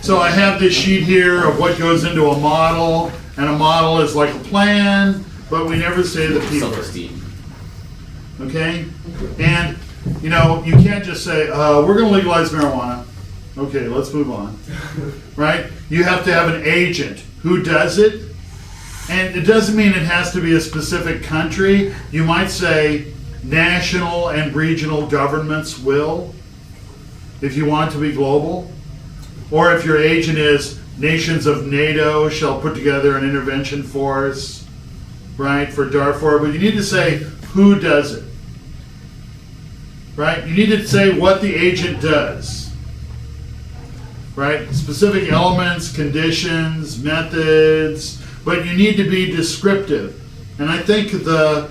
So I have this sheet here of what goes into a model, and a model is like a plan, but we never say the P word. Self-esteem. Okay? And, you know, you can't just say, we're going to legalize marijuana. Okay, let's move on. Right? You have to have an agent who does it. And it doesn't mean it has to be a specific country. You might say national and regional governments will, if you want it to be global. Or if your agent is nations of NATO shall put together an intervention force, right, for Darfur. But you need to say who does it. Right? You need to say what the agent does. Right? Specific elements, conditions, methods, but you need to be descriptive. And I think the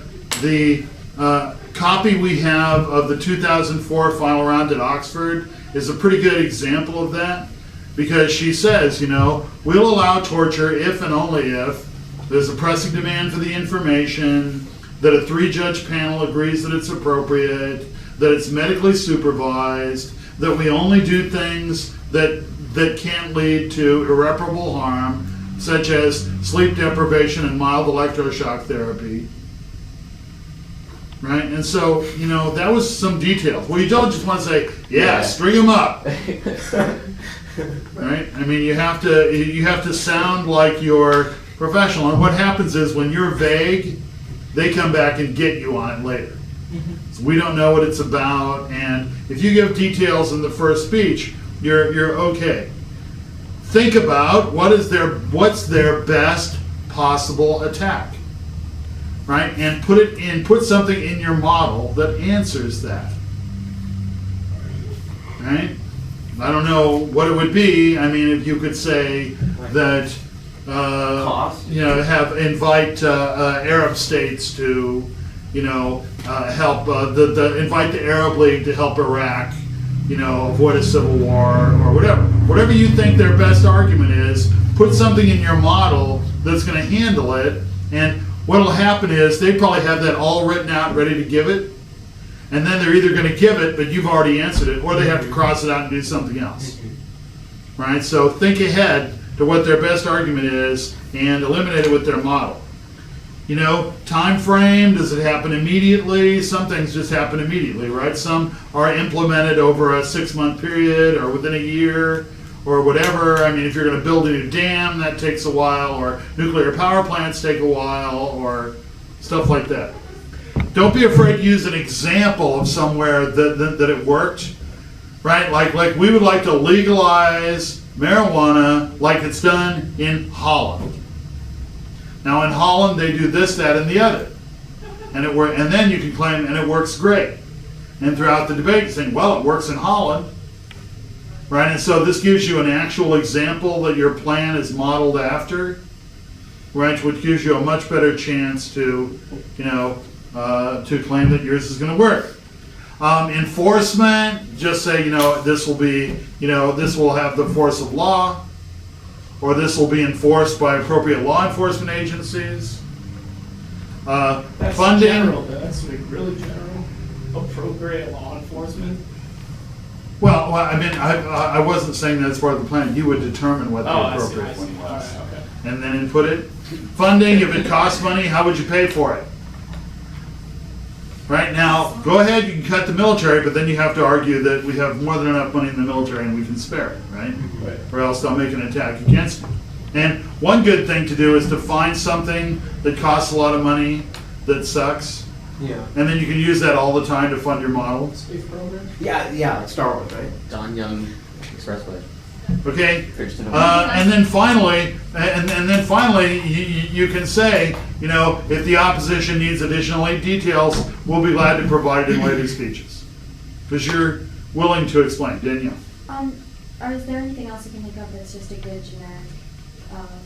copy we have of the 2004 final round at Oxford is a pretty good example of that, because she says, you know, we'll allow torture if and only if there's a pressing demand for the information, that a 3-judge panel agrees that it's appropriate, that it's medically supervised, that we only do things that can't lead to irreparable harm, such as sleep deprivation and mild electroshock therapy. Right? And so, you know, that was some details. Well, you don't just want to say, yeah, string them up. Right? I mean, you have to sound like you're professional. And what happens is when you're vague, they come back and get you on it later. So we don't know what it's about, and if you give details in the first speech, you're okay. Think about what's their best possible attack, right? And put something in your model that answers that, right? I don't know what it would be. I mean, if you could say that, you know, invite Arab states to, you know, help invite the Arab League to help Iraq, you know, avoid a civil war or whatever. Whatever you think their best argument is, put something in your model that's going to handle it. And what will happen is they probably have that all written out, ready to give it. And then they're either going to give it, but you've already answered it, or they have to cross it out and do something else. Right? So think ahead to what their best argument is and eliminate it with their model. You know, time frame, does it happen immediately? Some things just happen immediately, right? Some are implemented over a 6-month period or within a year or whatever. I mean, if you're going to build a new dam, that takes a while, or nuclear power plants take a while, or stuff like that. Don't be afraid to use an example of somewhere that it worked, right? Like we would like to legalize marijuana like it's done in Holland. Now in Holland they do this, that, and the other, and then you can claim, and it works great. And throughout the debate, you think, well, it works in Holland, right? And so this gives you an actual example that your plan is modeled after, right? Which gives you a much better chance to, you know, to claim that yours is going to work. Enforcement, just say, you know, this will be, you know, this will have the force of law, or this will be enforced by appropriate law enforcement agencies. That's Funding. General, that's like really general. Appropriate law enforcement. Well, I mean, I wasn't saying that's part of the plan. You would determine what the I appropriate see. one was. All right, okay. And then input it. Funding, if it costs money, how would you pay for it? Right now, go ahead, you can cut the military, but then you have to argue that we have more than enough money in the military and we can spare it, right? Right. Or else they'll make an attack against you. And one good thing to do is to find something that costs a lot of money, that sucks, Yeah. and then you can use that all the time to fund your model. Safe program. Yeah, like Star Wars, right? Don Young Expressway. Okay, Bridgeton. and then finally, you can say, you know, if the opposition needs additional details, we'll be glad to provide it in later speeches, because you're willing to explain, Danielle. Or is there anything else you can think of that's just a good generic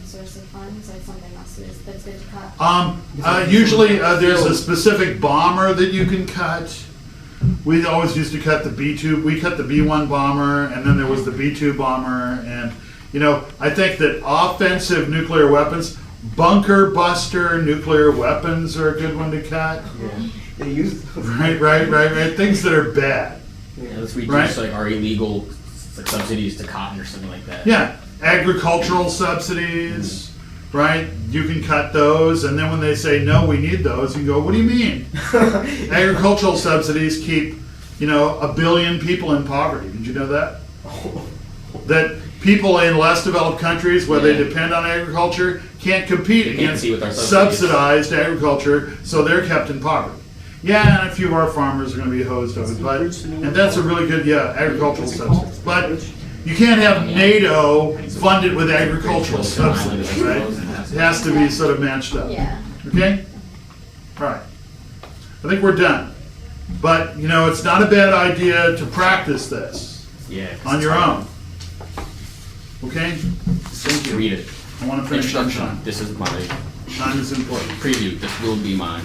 source of funds, like something else that's good to cut? Usually there's a specific bomber that you can cut. We always used to cut the B-2. We cut the B-1 bomber, and then there was the B-2 bomber. And, you know, I think that offensive nuclear weapons, bunker buster nuclear weapons are a good one to cut. Yeah. They use Right. Things that are bad. Yeah, let's reduce Right. like our illegal It's like subsidies to cotton or something like that. Yeah, agricultural subsidies, right? You can cut those, and then when they say, no, we need those, you go, what do you mean? Agricultural subsidies keep, 1 billion people in poverty. Did you know that? That people in less developed countries where they Yeah. depend on agriculture can't compete They can't against compete with our subsidies. subsidized agriculture, so they're kept in poverty. Yeah, and a few of our farmers are gonna be hosed of it, but, and that's a really good, agricultural subsidies. But you can't have NATO funded with agricultural subsidies, right? It has to be sort of matched up. Yeah. Okay? All right. I think we're done. But, it's not a bad idea to practice this Yeah. on your own. Okay? Thank you. Read it. I want to finish on Introduction. time. This is my Time is important. preview. This will be mine.